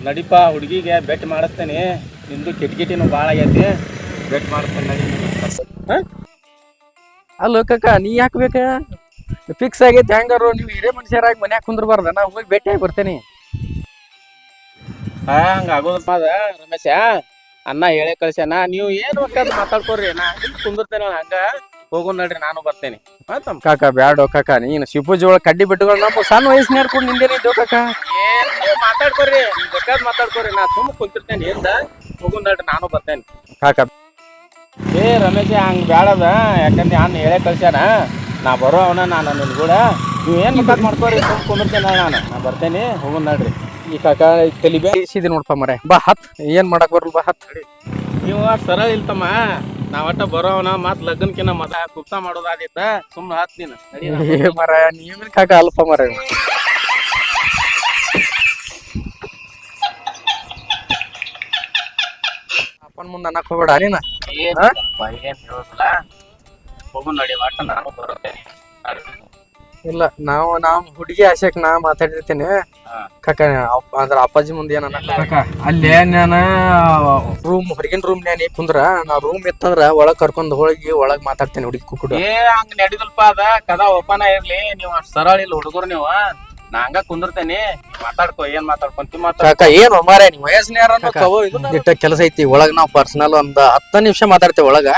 ನಡಿಪ ಹುಡುಗಿಗೆ ಬೆಟ್ ಮಾಡಿಸ್ತೇನೆ. ನಿಂದು ಕಿಟಕಿಟಿನೂ ಭಾಳ ಆಗೈತಿ, ಬೆಟ್ ಮಾಡಿಸ್ತೇನೆ ನಡಿ. ಅಲ್ಲ ಕಕ್ಕ, ನೀ ಯಾಕೆ ಬೇಕ? ಫಿಕ್ಸ್ ಆಗೈತಿ. ಹೆಂಗಾರು ನೀವು ಹಿರೇ ಮನುಷ್ಯರಾಗಿ ಮನ್ಯಾಗ ಕುಂದ್ರಬಾರ್ದ, ನಾ ಹೋಗಿ ಭೇಟಿಯಾಗಿ ಬರ್ತೇನೆ. ಹಂಗ ಆಗೋದಪ್ಪ ಅದ ರಮೇಶ. ಅನ್ನ ಹೇಳೇ ಕಳ್ಸ್ಯಾನ, ನೀವು ಏನು ಬೇಕಾದ್ ಮಾತಾಡ್ಕೊಡ್ರಿ, ನಾ ಕುಂದಿರ್ತೇನೆ. ಹಂಗ ಹೋಗೋ ನಡ್ರಿ, ನಾನು ಬರ್ತೇನೆ. ಕಾಕ ಬ್ಯಾಡೋ ಕಾಕ, ನೀನು ಶಿಪೂಜಿ ಒಳಗೆ ಕಡ್ಡಿ ಬಿಟ್ಟುಗಳು ನಮ್ಮ ಸಣ್ಣ ವಯಸ್ಸಿನ ಹಿಡ್ಕೊಂಡು ನಿಂದೇನಿದ್ದೆವು ಕಾಕ. ಏನ್ ಮಾತಾಡ್ಕೊಡ್ರಿ, ಬೇಕಾದ್ ಮಾತಾಡ್ಕೊಡ್ರಿ, ನಾ ಸುಮ್ಮ ಕುಂತಿರ್ತೇನೆ. ಏನ್ದ ಹೋಗೋ ನಡ್ರಿ, ನಾನು ಬರ್ತೇನೆ. ಕಾಕ ರಮೇಶ ಹಂಗ ಬ್ಯಾಡದ, ಯಾಕಂದ್ರೆ ಅನ್ನ ಹೇಳೇ ಕಳ್ಸ್ಯಾನ. ನಾ ಬರೋ ಅವನ ನಾನು ನಿನ್ ಕೂಡ ನೀವು ಏನ್ ಬೇಕಾದ್ ಮಾಡ್ಕೊರಿ, ಸುಮ್ ಕುಂದಿರ್ತೇನೆ. ನಾ ಬರ್ತೇನೆ, ಹೋಗೋ ನಡ್ರಿ. ಈ ಕಾಕ ತಲಿಬೇ ಇಸಿದಿ ನೋಡ್ಪ ಮರೆ. ಬಾ ಹತ್, ಏನ್ ಮಾಡಕ್ ಬರಲ್, ಬಾ ಹತ್. ನೀವು ಸರಳ ಇಲ್ತಮ್ಮ, ನಾವ್ ಒಟ್ಟ ಬರೋವನ ಮತ್ ಲಗ್ನಕಿನ ಮತ ಕುಪ್ಸ ಮಾಡೋದಾದಿತ್ತ. ಸುಮ್ನ ಹತ್ ನೀನು ಮರ, ನೀವೇನ್ ಕಾಕ ಅಲ್ಪ ಮರ. ಅಪ್ಪನ್ ಮುಂದೆ ಅನ್ನಕ್ ಹೋಗ್ಬೇಡ ನೀನ. ಏನ್ ಹೇಳೋದಿಲ್ಲ, ಹೋಗು ನಡಿ, ಒಟ್ಟ ನಾನು ಬರುತ್ತೇನೆ. ಇಲ್ಲ, ನಾವು ಹುಡುಗಿ ಆಶೆಕ್ ನಾ ಮಾತಾಡಿರ್ತೇನೆ ಕಾಕ. ಅದ್ರ ಅಪ್ಪಾಜಿ ಮುಂದೆ ಏನ ಕಾಕ, ಅಲ್ಲೇ ನಾನು ಹೊರಗಿನ ರೂಮ್ ನ್ಯಾನಿ ಕುಂದ್ರ, ನಾ ರೂಮ್ ಇತ್ತಂದ್ರ ಒಳಗ್ ಕರ್ಕೊಂಡ್ ಹೋಗಿ ಒಳಗ್ ಮಾತಾಡ್ತೇನೆ ಹುಡುಗಿ ಕುಕ್ಕುಡು. ಹಂಗ ನಡಿದಲ್ಪ ಅದ, ಕದ ಓಪನ್ ಇರ್ಲಿ. ನೀವು ಸರಳ ಇಲ್ಲ ಹುಡುಗರು ನೀವು. ನಾ ಹಂಗ ಕುಂದಿರ್ತೇನಿ, ಮಾತಾಡ್ಕೊ, ಏನ್ ಮಾತಾಡ್ಕೊಂತಿ ಕಾಕ. ಏನು ಮಾರ, ನೀವ್ ವಯಸ್ಸಿನ ಕೆಲಸ ಐತಿ ಒಳಗ್. ನಾವ್ ಪರ್ಸನಲ್ ಒಂದ್ 10 ನಿಮಿಷ ಮಾತಾಡ್ತೇವೆ ಒಳಗ.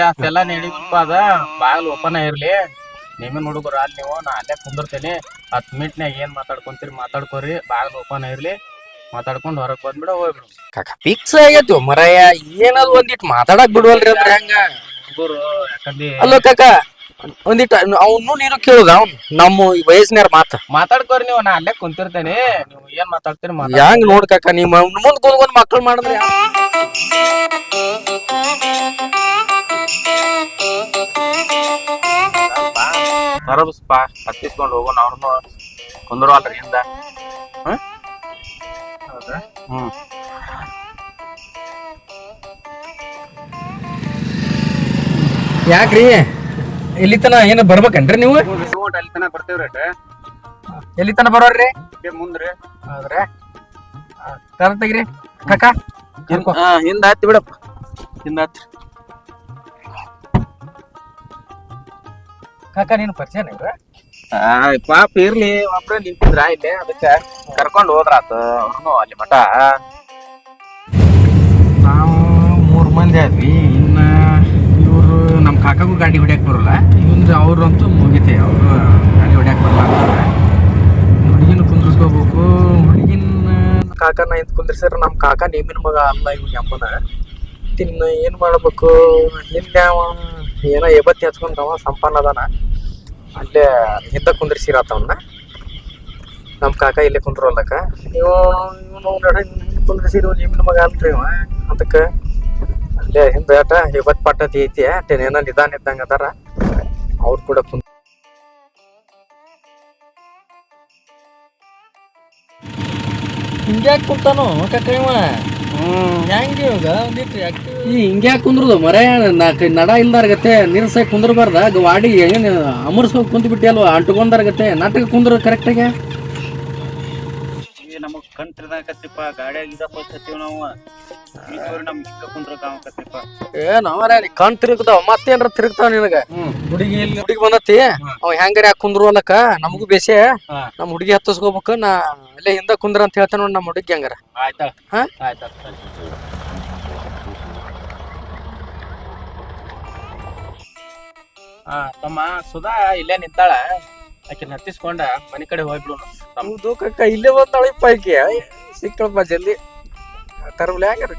ಅಷ್ಟೆಲ್ಲ ನಡಿದಲ್ಪ ಅದ, ಬಾಗಿಲು ಓಪನ್ ಇರ್ಲಿ. ನಿಮ್ಮನ್ ಹುಡುಗರು ಅಲ್ಲಿ ನೀವು, ನಾ ಅಲ್ಲೇ ಕುಂದಿರ್ತೇನೆ. 10 ಮಿನಿಟ್ನಾಗ ಏನ್ ಮಾತಾಡ್ಕೊಂತೀರಿ ಮಾತಾಡ್ಕೋರಿ, ಬಾಗಿಲು ಓಪನ್ ಇರ್ಲಿ. ಮಾತಾಡ್ಕೊಂಡ್ ಹೊರಗ್ ಬಂದ್ಬಿಡ, ಹೋಗ್ಬಿಡು. ಕಾಕ ಫಿಕ್ಸ್ ಆಗೈತಿ ಮರಯ್ಯ, ಏನದು ಒಂದಿಟ್ ಮಾತಾಡಕ್ ಬಿಡುವಲ್ರಿ ಅಂದ್ರೆ ಹೆಂಗ ಹುಡುಗರು? ಯಾಕಂದ್ರೆ ಅಲ್ಲೋ ಕಾಕ, ಒಂದಿಟ್ ಅವ್ನು ನೀನು ಕೇಳುದ, ಅವ್ನು ನಮ್ಮ ವಯಸ್ಸಿನಾರ ಮಾತಾಡ್ಕೋರಿ ನೀವು. ನಾ ಅಲ್ಲೇ ಕುಂತಿರ್ತೇನೆ, ನೀವು ಏನ್ ಮಾತಾಡ್ತೀರಿ ಹೆಂಗ್ ನೋಡ್ ಕಾಕ. ನೀವ್ ಮುಂದ್ ಕೂತ್ಕೊಂಡ್ ಮಕ್ಳು ಮಾಡಿದ್ರೆ ತರಬಸ್ಪಾ, ಹತ್ತಿಸ್ಕೊಂಡು ಹೋಗೋಣ. ಅವ್ರನ್ನು ಕುಂದ್ರು ಅಲ್ರಿ ಹಿಂದ. ಯಾಕ್ರಿ ಎಲ್ಲಿ ತನ ಏನ ಬರ್ಬೇಕನ್ರಿ ನೀವು? ಅಲ್ಲಿ ತನ ಬರ್ತೇವ್ರಿ. ಎಲ್ಲಿ ತನ ಬರೋರ್ರಿ? ಮುಂದ್ರಿ. ಹೌದ್ರಿ, ತರ ತೆಗ್ರಿ ಕಾಕ. ಹಿಂದ ಹತ್ತಿ ಬಿಡಪ್ಪ, ಹಿಂದ ಹತ್ರಿ. ಕಾಕ ನೀನು ಪರಿಚಯ ಪಾಪ ಇರ್ಲಿ, ಒಬ್ರ ನಿಂತಿದ್ರ ಇಲ್ಲಿ, ಅದಕ್ಕ ಕರ್ಕೊಂಡ್ ಹೋದ್ರಾತ ಅವ್ರನ್ನು ಅಲ್ಲಿ ಮಠ. ನಾವು 3 ಮಂದಿ ಆದ್ವಿ. ಇನ್ನ ಇವ್ರು ನಮ್ ಕಾಕಾಗೂ ಗಾಡಿ ಹೊಡ್ಯಾಕ್ ಬರಲ್ಲ. ಇವ್ರು ಅವ್ರಂತೂ ಮುಗಿತೆ, ಅವ್ರು ಗಾಡಿ ಹೊಡ್ಯಾಕ್ ಬರಲ್ಲ ಅಂತಾರೆ. ಹುಡುಗಿನ ಕುಂದ್ರಿಸ್ಕೋಬೇಕು. ಹುಡುಗಿನ ಕಾಕನ ಇಂತ ಕುಂದ್ರಿಸಿದ್ರ ನಮ್ ಕಾಕ ನೇಮಿನ ಮಗ ಅಲ್ಲ ಇವ್ ಅಮ್ಮನ. ಇನ್ನ ಏನ್ ಮಾಡ್ಬೇಕು? ಹಿಂದೆ ಏನೋ ಎಬತ್ತಿ ಹಚ್ಕೊಂಡವ ಸಂಪನ್ನ ಅದಾನ, ಅಲ್ಲೇ ಹಿಂದ ಕುಂದ್ರಿಸಿರತ್ತವನ್ನ. ನಮ್ ಕಾಕ ಇಲ್ಲೇ ಕುಂದ್ರಲ್ಲಕ್ಕ. ಇವನು ಕುಂದ್ರಿಸಿರು ನೇಮಿನ ಮಗ ಅಲ್ರಿ ಇವ. ಅದಕ್ಕ ಅಲ್ಲೇ ಹಿಂದ ಎಬತ್ ಪಟ್ಟತಿ ಐತಿ, ಏನೋ ನಿಧಾನ ಇದ್ದಂಗ ಅದಾರ. ಅವ್ರು ಕೂಡ ಕುಂತ ಹಿಂಗ್ಯಾಕ್ ಕುಂತಾನು ಕಾಕ ಇವ? ಹೆಂಗ ಇವಾಗ ಒಂದಿಟ್ಟು ಹಿಂಗ್ಯಾಕ್ ಕುಂದ್ರದು ಮರ? ನಡ ಇಲ್ದಾರ್ಗತ್ತೆ ನಿಲ್ಸ ಕುಂದ್ರಬಾರ್ದ? ಗಾಡಿ ಏನ್ ಅಮರ್ಸ್ಕೊಂಡ್ ಕುಂತ ಬಿಟ್ಟಿ ಅಲ್ವಾ, ಅಂಟ್ಕೊಂಡಾರ್ಗತ್ತೆ ನಾಟಕ ಕುಂದ್ರ ಕರೆಕ್ಟಾಗ. ನಮಗ್ ಕಣ್ ತಿರ್ದಾಕತ್ತಿಪ್ಪ, ಗಾಡಿಯಾಗ ಇದಪ್ಪತ್ತೀವಿ ನಾವು. ನಮ್ಗೆ ಕುಂದ್ರಕತ್ತಿಪ್ಪ. ಏನ್ರ ಕಣ್ ತಿರುಗ್ತಾವ, ಮತ್ತೇನ್ರ ತಿರುಗ್ತಾವ ನಿನಗ? ಹುಡುಗಿ ಬಂದತಿ, ಅವ್ ಹೆಂಗಾರ ಯಾಕೆ ಕುಂದ್ರು ಅಲ್ಲಕ್ಕ. ನಮಗೂ ಬೇಸೆ, ನಮ್ ಹುಡುಗಿ ಹತ್ತಿಸ್ಕೋಬೇಕು. ನಾ ಅಲ್ಲೇ ಹಿಂದ ಕುಂದ್ರ ಅಂತ ಹೇಳ್ತಾನ ನೋಡ್ ನಮ್ ಹುಡುಗಿ. ಹಂಗಾರ ಆಯ್ತಾ? ತಮ್ಮ ಸುಧಾ ಇಲ್ಲೇ ನಿಂತಾಳ, ಆಕಿನ ಹತ್ತಿಸ್ಕೊಂಡ ಮನಿ ಕಡೆ ಹೋಗ್ಬಿಡು. ಹೌದು ಕಕ್ಕ, ಇಲ್ಲೇ ಬಂದಾಳಿಪ್ಪ ಆಕಿ. ಸಿಕ್ಕಳಪ್ಪ ಜಲ್ದಿ ತರಬ್ಲೆ. ಹಂಗಾರ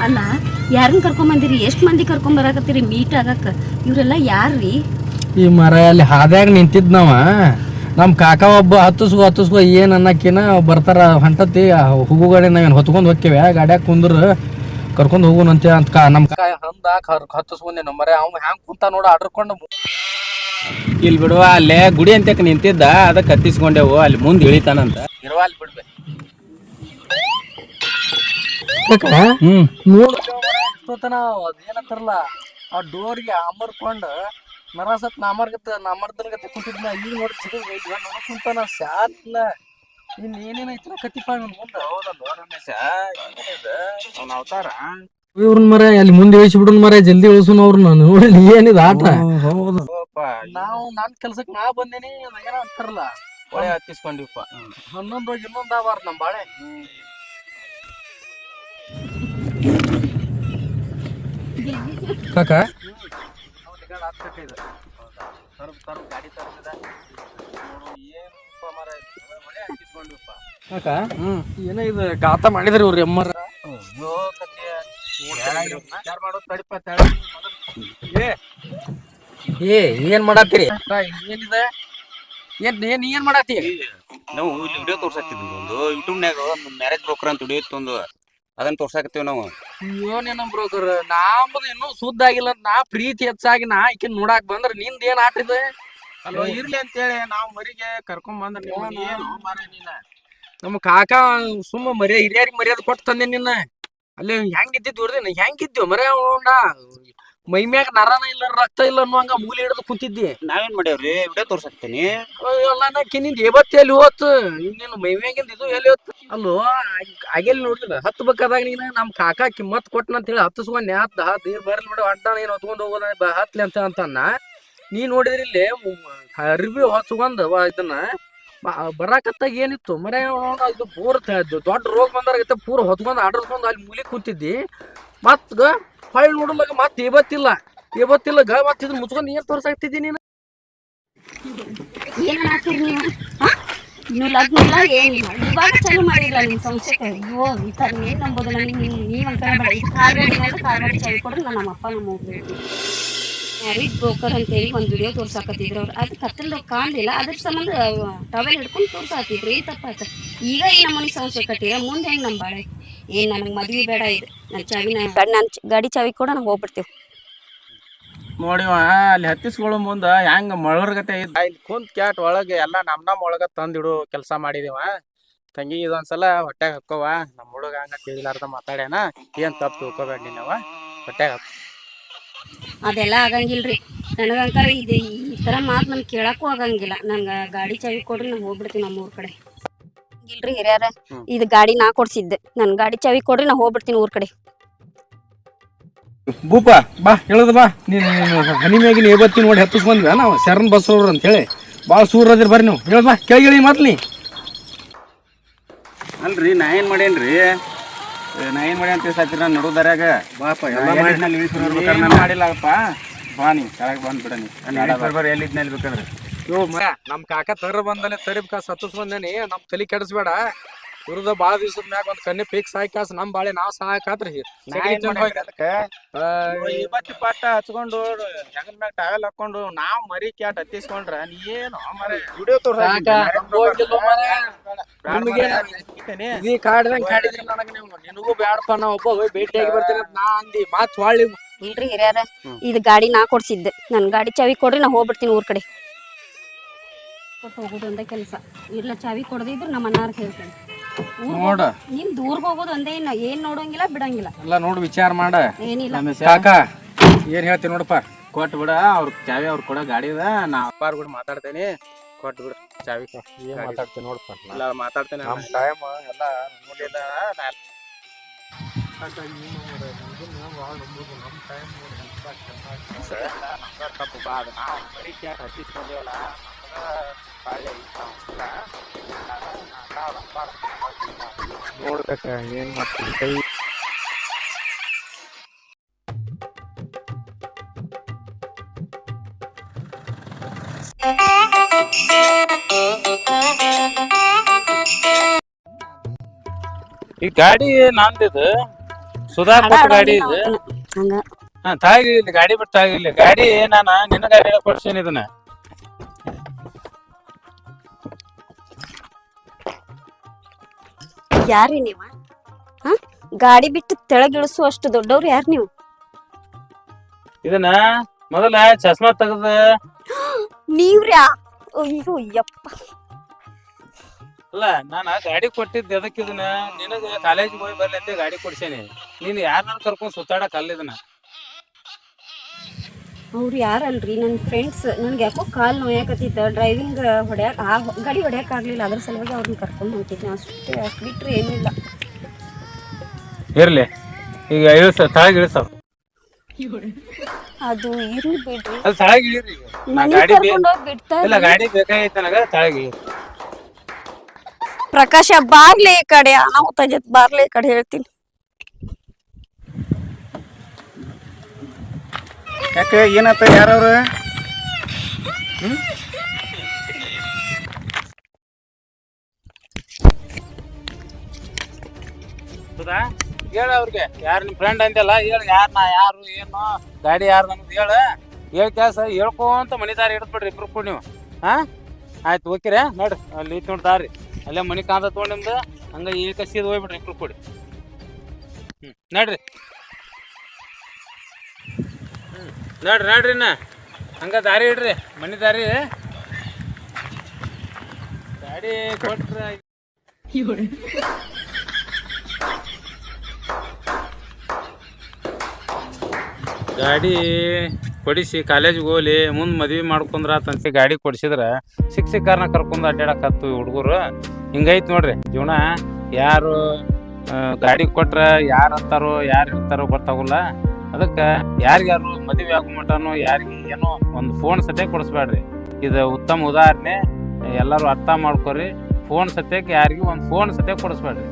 ಅಲ್ಲ, ಯಾರನ್ನ ಕರ್ಕೊಂಡ್ ಬಂದಿರಿ? ಎಷ್ಟ್ ಮಂದಿ ಕರ್ಕೊಂಡ್ ಬರಾಕತ್ತೀರಿ ಮೀಟ್ ಆಗಕ್ಕ? ಇವ್ರೆಲ್ಲ ಯಾರ್ರೀ? ಈ ಮರ ಅಲ್ಲಿ ಹಾದ್ಯಾಗ ನಿಂತಿದ್ನವ, ನಮ್ ಕಾಕ ಒಬ್ಬ ಹತ್ತಿಸ್ಕೊ ಏನ್ ಅನ್ನಕಿನ ಬರ್ತಾರ ಹೊಂಟತಿ. ಹುಗುಗಡೆ ನಾವೇನ್ ಹೊತ್ಕೊಂಡ್ ಹೋಗ್ತೇವೆ, ಗಾಡ್ಯಾಗ ಕುಂದ್ರ ಕರ್ಕೊಂಡ್ ಹೋಗುನಂತೆ ಅಂತ ನಮ್ ಕಾಕ ಹತ್ತಿಸ್ಕೊಂಡೇನು ಮರ. ಅವ್ ಹ್ಯಾಂಗ್ ಕುಂತ ನೋಡ ಆಡ್ರಕೊಂಡು. ಇಲ್ಲಿ ಬಿಡುವ ಅಲ್ಲೇ ಗುಡಿ ಅಂತಕ್ ನಿಂತಿದ್ದ ಅದಕ್ಕೆ ಹತ್ತಿಸ್ಕೊಂಡೆವು ಅಲ್ಲಿ ಮುಂದೆ ಇಳಿತಾನಂತ ಇರುವ ಅಲ್ಲಿ ಬಿಡ್ಬೇಕು. ನೋಡ್ತನ ಅದೇನಂತಾರಲ್ಲ ಆ ಡೋರ್ಗೆ ಅಮರ್ಕೊಂಡು ನರಸತ್ ನಾಮರ್ದನ್ಗತ್ತೆ ಕುಂತಿದ್ನ ಈಗ ನೋಡಿ ಕುಂತಾನ ಶಾತ್ನ ಇನ್ನೇನೇನೈತ್ರ ಕತ್ತಿಪ್ಪ ಮುಂದೆ. ಹೌದಲ್ವ ರಮೇಶ, ಅವ್ನ ಅವತಾರ ಇವ್ರನ್ ಮರ ಅಲ್ಲಿ ಮುಂದೆ ಇಳಿಸ್ಬಿಡುನ್ ಮರ ಜಲ್ದಿ ಇಳಿಸುನ್ ಅವ್ರನ್ನ ನೋಡಿ ಏನಿದೆ ಆಟ. ಹೌದು ನಾವು ನನ್ ಕೆಲ್ಸಕ್ ನಾ ಬಂದೇನಿ ಏನೋ ಅಂತಾರಲ್ಲ ಒಳ್ಳೆ ಹತ್ತಿಸ್ಕೊಂಡಿವಪ್ಪ. 11 ಹೋಗಿ ಇನ್ನೊಂದ್ ಆವಾರ ನಮ್ ಬಾಳೆ. ಕಾಕ ಕಾಕ ಏನೋ ಇದು ಗಾತ ಮಾಡಿದ್ರಿ ಇವ್ರು ಎಮ್ಮರ. ಏನ್ ಮಾಡತ್ತೀರಿ? ಏನಿದೆ ಏನ್ ಮಾಡತ್ತಿ? ನಾವು ಇಲ್ಲಿ ವಿಡಿಯೋ ತೋರ್ಸಾಕ್ತಿದ್ವಿ ಒಂದು ಯೂಟ್ಯೂಬ್ನ್ಯಾಗ ಮ್ಯಾರೇಜ್ ಬ್ರೋಕರ್ ಅಂತ ವಿಡಿಯೋ ಇತ್ತು ಒಂದು, ಅದನ್ನ ತೋರ್ಸಾಕತ್ತೀವಿ ನಾವು. ಏನೇನ ಬ್ರೋಕರ್ ನಮ್ಮದು ಇನ್ನೂ ಸುದ್ದ ಆಗಿಲ್ಲ. ನಾ ಪ್ರೀತಿ ಹೆಚ್ಚಾಗಿ ನಾ ಈಕಿನ್ ನೋಡಾಕ್ ಬಂದ್ರ ನಿಂದ ಏನ್ ಆಟಿದೆ? ಅಲ್ವ ಇರ್ಲಿ ಅಂತೇಳಿ ನಾವು ಮರಿಗೆ ಕರ್ಕೊಂಡ್ ಬಂದ್ರ ನೀನ ನಮ್ಮ ಕಾಕ ಸುಮ್ಮ ಹಿರಿಯರಿಗೆ ಮರ್ಯಾದೆ ಕೊಟ್ಟು ತಂದೆ ನಿನ್ನ. ಅಲ್ಲಿ ಹೆಂಗ್ ಇದ್ದಿದ್ದು ಹೊಡ್ದೇನ ಹೆಂಗ್ ಇದ್ದೀವಿ ಮರ ಮೈ ಮ್ಯಾಗ ನರನ ಇಲ್ಲ ರಕ್ತ ಇಲ್ಲ ಅನ್ನುವಂಗ ಮೂಲೆ ಹಿಡಿದು ಕುಂತಿದ್ದಿ. ನಾವೇನ್ ಮಾಡ್ಯಾವ್ರಿ ವಿಡಿಯೋ ತೋರ್ಸಾಕ್ತೇನಿ. ಎಲ್ಲ ಕಿನ್ನಿಂದ ಏಬತ್ತು ಎಲ್ಲಿ ಹೋತು ಇನ್ನೇನು ಮೈ ಮ್ಯಾಗಿಂದ ಇದು ಎಲ್ಲಿ ಹೋತು ಅಲ್ಲೋ ಆಗೇಲಿ ನೋಡ್ಲಿಲ್ಲ ಹತ್ಬೇಕಾದಾಗ ನೀನು ನಮ್ಮ ಕಾಕ ಕಿಮ್ಮತ್ ಕೊಟ್ಟನ ಅಂತ ಹೇಳಿ ಹತ್ತಿಸ್ಕೊಂಡ್ ನೀರ್ ಬರ್ಲಿ ಬಿಡ ಅಡ್ಡ ಏನ್ ಹೊತ್ಕೊಂಡ್ ಹೋಗೋದ ಹತ್ಲಿ ಅಂತನ್ನ ನೀ ನೋಡಿದ್ರಿ ಇಲ್ಲಿ ಅರ್ಬಿ ಹೊಚ್ಕೊಂಡ್ ಇದನ್ನ ಬರಾಕತ್ತಾಗ ಏನಿತ್ತು ಮರ ಇದು ಪೂರ ದೊಡ್ಡ ರೋಗ ಬಂದಾರ ಪೂರ ಹೊತ್ಕೊಂಡ್ ಆಡರ್ಸ್ಕೊಂಡ್ ಅಲ್ಲಿ ಮೂಲಿ ಕೂತಿದ್ದಿ. ಮತ್ ಹೊಳ್ ನೋಡಲಾಗ ಮತ್ ಏಬತ್ತಿಲ್ಲ ಮತ್ ಇದನ್ನ ಮುಚ್ಕೊಂಡ್ ಏನ್ ತೋರ್ಸಾಕ್ತಿದ್ದಿ ನೀನು? ಏನ್ ಮಾಡ್ತೀರಿ ನೀವು? ನೀವು ಲಗ್ನ ಇಲ್ಲ ಏನಿಲ್ಲ ಇವಾಗ ಚಾಲು ಮಾಡಿಲ್ಲ ನಿಮ್ ಸಂಸ್ಥೆ. ಅಯ್ಯೋ ಈ ತರ ಏನ್ ನಂಬೋದು ನನಗೆ ನೀವ್ ಅನ್ಕೊಂಡ್ಬೇಡ. ಈ ಕಾರ್ಗಾಡಿ ಚಾವಿ ಕೊಡ್ರಿ ನಾನು ನಮ್ಮ ಅಪ್ಪ ನಮ್ಮ ಹೋಗ್ಬೇಕು. ಮ್ಯಾರೇಜ್ ಬ್ರೋಕರ್ ಅಂತೇಳಿ ಒಂದು ವಿಡಿಯೋ ತೋರ್ಸಾಕತ್ತಿದ್ರು ಅವ್ರು. ಅದು ಕತ್ತಲ್ದಾಗ ಕಾಣಲಿಲ್ಲ, ಅದ್ರ ಸಂಬಂಧ ಟವೆಲ್ ಹಿಡ್ಕೊಂಡು ತೋರ್ಸಾಕತ್ತಿದ್ರು. ಏನ್ ತಪ್ಪಾಯ್ತ? ಈಗ ಈ ನಮ್ಮನೆ ಸಮಸ್ಯೆ ಕಟ್ಟಿರ ಮುಂದೆ ಹೆಂಗ್ ನಮ್ಮ ಬಾಳೆ? ಏನ್ ನನಗೆ ಮದ್ವಿ ಬೇಡ ಇದು ನನ್ನ ಚಾವಿ ನನ್ನ ಗಾಡಿ ಚಾವಿ ಕೂಡ ನಾವು ಹೋಗ್ಬಿಡ್ತೀವಿ. ನೋಡಿವ ಅಲ್ಲಿ ಹತ್ತಿಸ್ಕೊಳ್ಳೋ ಮುಂದ ಹೆಂಗ ಮಳರ್ಗತೆ ಇಲ್ಲಿ ಕುಂತ್ ಕ್ಯಾಟ್ ಒಳಗೆ ಎಲ್ಲಾ ನಮ್ ಒಳಗ ತಂದಿಡು ಕೆಲಸ ಮಾಡಿದಿವ. ತಂಗಿ ಇದೊಂದ್ಸಲ ಹೊಟ್ಯಾಗ ಹಾಕೋವ ನಮ್ಮ ಹುಡುಗ ಹಂಗ ತಿಳಿಲಾರ್ದ ಮಾತಾಡ್ಯಾನ, ಏನ್ ತಪ್ಪು ತಿಳ್ಕೊಬೇಡ ನೀನವ ಹೊಟ್ಯಾಗ ಹಾಕೋ. ಅದೆಲ್ಲ ಆಗಂಗಿಲ್ರಿ ನನಗಂಕಾರ ಇದು ಈ ತರ ಮಾತು ನನ್ಗೆ ಕೇಳಕ್ಕೂ ಆಗಂಗಿಲ್ಲ. ನಂಗೆ ಗಾಡಿ ಚಾವಿ ಕೊಡ್ರಿ ನಾನು ಹೋಗ್ಬಿಡ್ತೀನಿ ನಮ್ಮೂರ್ ಕಡೆ. ಇಲ್ರಿ ಹಿರಿಯಾರ, ಇದು ಗಾಡಿ ನಾ ಕೊಡ್ಸಿದ್ದೆ. ನನ್ ಗಾಡಿ ಚಾವಿ ಕೊಡ್ರಿ ನಾ ಹೋಗ್ಬಿಡ್ತೀನಿ ಊರ್ ಕಡೆ. ಬೂಪ ಬಾ ಹೇಳದ ಬಾ ನೀನು ಹನಿ ಮ್ಯಾಗಿನ ಏಬತ್ತಿ ನೋಡಿ ಹತ್ತಿಸ್ಕೊಂಡ್ವ ನಾವು ಶರಣ್ ಬಸವ್ರು ಅಂತ ಹೇಳಿ ಭಾಳ ಸೂರ್ ಅದಿರ್ ಬರ್ರಿ ನೀವು ಹೇಳ ಬಾ ಕೇಳಿ ಮತ್ಲಿ. ಅಲ್ರಿ ನಾ ಏನ್ ಮಾಡೇನ್ರಿ ಅಂತ ಸಾತ್ರಿ ನಾನು ನಡುದರಾಗ ಬಾಪ ಮಾಡಿಲ್ಲಪ್ಪ. ಬಾ ನೀ ಕೆಳಗೆ ಬಂದ್ಬಿಡ ನೀ ಎಲ್ಲಿದ್ನಲ್ಲಿ ಬೇಕಂದ್ರೆ. ಯೋ ಮರ ನಮ್ ಕಾಕ ತರ ಬಂದನೆ ತರಿಬ್ ಕಾಸು ಹತ್ತಿಸ್ಕೊಂಡೇನಿ. ನಮ್ ತಲೆ ಕೆಡಿಸ್ಬೇಡ. ಇವ್ರದ ಬಾಳ ದಿವ್ಸದ ಮ್ಯಾಗ ಒಂದ್ ಕನ್ನೆ ಪೀಕ್ ಸಾಯ್ ಕಾಸು ನಮ್ ಬಾಳೆ ನಾವ್ ಸಾಕಾತ್ರಿ. ಪಾಟ ಹಚ್ಕೊಂಡು ಹೆಗಲ್ ಮ್ಯಾಗ ಟಾವೆಲ್ ಹಾಕೊಂಡು ನಾವ್ ಮರಿ ಕ್ಯಾಟ್ ಹತ್ತಿಸ್ಕೊಂಡ್ರ ನೀ ಏನು ವಿಡಿಯೋ ನಿನಗೂ ಬ್ಯಾಡಪ್ಪ ನಾ ಒಬ್ಬ ಹೋಗಿ ಭೇಟಿಯಾಗಿ ಬರ್ತೀನಿ ಅಂತ ನಾ ಅಂದಿ ಮಾತ್ ಹೊಳ್ಳಿ. ಇಲ್ರಿ ಹಿರಿಯಾರ, ಇದು ಗಾಡಿ ನಾ ಕೊಡ್ಸಿದ್ದೆ. ನನ್ ಗಾಡಿ ಚಾವಿ ಕೊಡ್ರಿ ನಾ ಹೋಗ್ಬಿಡ್ತೀನಿ ಊರ್ ಕಡೆ. ಹೋಗೋದು ಒಂದೇ ಕೆಲಸ. ಇಲ್ಲ ಚಾವಿ ಕೊಡದಿದ್ರು ನಮ್ಮ ಅಣ್ಣಾರ್ ಹೇಳ್ತೇನೆ. ನೋಡ ನಿಮ್ ದೂರ್ಗ್ ಹೋಗೋದು ಒಂದೇ, ಇನ್ನ ಏನ್ ನೋಡಂಗಿಲ್ಲ ಬಿಡಂಗಿಲ್ಲ. ಎಲ್ಲ ನೋಡ್ ವಿಚಾರ ಮಾಡ. ಏನಿಲ್ಲ ಕಾಕ ಏನ್ ಹೇಳ್ತೀನಿ ನೋಡಪ್ಪ. ಕೊಟ್ಟು ಬಿಡ ಅವ್ರ ಚಾವಿ ಅವ್ರ ಕೂಡ ಗಾಡಿ ಅದ. ನಾ ಅಪ್ಪಾರ ಕೂಡ ಮಾತಾಡ್ತೇನೆ. ಕೊಟ್ಟು ಬಿಡ ಚಾವಿ. ಏನ್ ಮಾತಾಡ್ತೀನಿ ನೋಡಪ್ಪ. ಎಲ್ಲ ಮಾತಾಡ್ತೇನೆ. ನಮ್ ಟೈಮ್ ಎಲ್ಲ ನೋಡಿಲ್ಲ ತಪ್ಪು ಬಾ ಅದು ನಾವು ಮರಿ ಕ್ಯಾಟ್ ಹತ್ತಿಸ್ಕೊಂಡೇವಲ್ಲ ನೋಡ್ಬೇಕ ಏನ್ ಮಾಡ್ತೀನಿ ಕೈ. ಈ ಗಾಡಿ ನಂದಿದು ಸುಧಾಕರ್ ಗಾಡಿ ಇದು. ಹಾ ತಾಗಿ ಗಾಡಿ ಬಿಟ್ಟು ತಾಗಿಲ್ಲ ಗಾಡಿ ನಾನು ನಿನ್ನ ಗಾಡಿ ಕೊಡ್ಸೇನಿ ಇದನ್ನ. ಯಾರಿ ನೀವ? ಗಾಡಿ ಬಿಟ್ಟು ತೆಳಗಿಳಿಸು ಅಷ್ಟು ದೊಡ್ಡವ್ರು ಯಾರು ನೀವು? ಇದನ್ನ ಮೊದಲ ಚಸ್ಮಾ ತೆಗದ ನೀವ್ರ್ಯಾ? ಅಯ್ಯೋ ಯಪ್ಪ. ಅಲ್ಲ ನಾನು ಗಾಡಿ ಕೊಟ್ಟಿದ್ದು ಎದಕ್ಕೆ ಇದನ್ನ ನಿನಗೆ ಕಾಲೇಜಿಗೆ ಹೋಗಿ ಬರ್ಲಿ ಅಂತ ಗಾಡಿ ಕೊಡ್ಸೇನಿ. ನೀನು ಯಾರನ್ನ ಕರ್ಕೊಂಡು ಸುತ್ತಾಡಕ್ ಅಲ್ಲಿದನ. ಅವ್ರು ಯಾರಲ್ರಿ ನನ್ನ ಫ್ರೆಂಡ್ಸ್. ನನ್ಗೆ ಯಾಕೋ ಕಾಲು ನೋಯಾಕತ್ತಿತ್ತು, ಡ್ರೈವಿಂಗ್ ಗಾಡಿ ಹೊಡ್ಯಾಕ ಆಗ್ಲಿಲ್ಲ, ಅದ್ರ ಸಲುವಾಗಿ ಅವ್ರನ್ನ ಕರ್ಕೊಂಡು ಹೊಂಟಿದ್ದೆ ಅಷ್ಟೇ. ಅಷ್ಟು ಬಿಟ್ರೆ ಏನಿಲ್ಲ. ಇರ್ಲಿ, ಈಗ ಇಳಿಸ ತಳಗ ಇಳಿಸವ್. ಅದು ಇರ್ಲಿ ಬಿಡ್ರಿ, ಅಲ್ಲಿ ತಳಗ ಇಳಿರಿ. ಮನೆ ಗಾಡಿ ಕರ್ಕೊಂಡು ಹೋಗಿ ಬಿಡ್ತಾ ಇಲ್ಲ, ಗಾಡಿ ಬೇಕಾಗಿತ್ತು ನನಗ. ತಳಗ ಇಳಿರಿ. ಪ್ರಕಾಶ ಬಾರ್ಲಿ ಈ ಕಡೆ, ಅನಾಹುತ ಜೊತೆ ಬಾರ್ಲಿ ಈ ಕಡೆ ಹೇಳ್ತೀನಿ. ಯಾಕೆ ಏನತ್ತ? ಯಾರವ್ರು? ಹೌದಾ? ಹೇಳ ಅವ್ರಿಗೆ, ಯಾರು ನಿಮ್ ಫ್ರೆಂಡ್ ಅಂದಲ್ಲ, ಹೇಳ ಯಾರು, ನಾ ಯಾರು, ಏನು, ಗಾಡಿ ಯಾರು ನಮ್ದು ಹೇಳ ಕೆಲಸ ಹೇಳ್ಕೊಂತ ಮನಿ ದಾರಿ ಹಿಡಿದ್ಬಿಡ್ರಿ ಇಬ್ರು ಕೂಡ ನೀವು. ಹಾ ಆಯ್ತು, ಓಕೆರೆ ನೋಡ್ರಿ. ಅಲ್ಲಿ ತೊಗೊಂಡ್ರಿ ಅಲ್ಲೇ ಮನಿ ಕಾಂತ ತೊಗೊಂಡು ನಿಮ್ದು ಹಂಗ ಈ ಕಸಿದ್ ಹೋಗ್ಬಿಡ್ರಿ ಇಬ್ರು ಕೂಡಿ. ನೋಡ್ರಿ ನೋಡ್ರಿ ಇನ್ನ ಹಂಗ ದಾರಿ ಇಡ್ರಿ, ಮನಿ ದಾರಿ. ಗಾಡಿ ಕೊಟ್ರ ಗಾಡಿ ಕೊಡಿಸಿ ಕಾಲೇಜಿಗೆ ಹೋಗ್ಲಿ, ಮುಂದೆ ಮದ್ವೆ ಮಾಡ್ಕೊಂಡ್ರಾತಂತ ಗಾಡಿ ಕೊಡಿಸಿದ್ರ ಶಿಕ್ಷಕರನ್ನ ಕರ್ಕೊಂಡು ಅಡ್ಡಾಡಕತ್ತು ಹುಡುಗರು. ಹಿಂಗೈತಿ ನೋಡ್ರಿ ಜೀವನ. ಯಾರು ಗಾಡಿ ಕೊಟ್ರ ಯಾರು ಅಂತಾರೋ ಯಾರು ಇರ್ತಾರೋ ಗೊತ್ತಾಗಲ್ಲ. ಅದಕ್ಕೆ ಯಾರಿಗಾರು ಮದುವೆ ಆಗೋ ಮಟನು ಯಾರಿಗೆ ಏನೋ ಒಂದು ಫೋನ್ ಸದ್ಯ ಕೊಡಿಸ್ಬೇಡ್ರಿ. ಇದು ಉತ್ತಮ ಉದಾಹರಣೆ. ಎಲ್ಲರೂ ಅರ್ಥ ಮಾಡ್ಕೊರಿ. ಫೋನ್ ಸದ್ಯಕ್ಕೆ ಯಾರಿಗೂ ಒಂದು ಫೋನ್ ಸದ್ಯ ಕೊಡಿಸ್ಬೇಡ್ರಿ.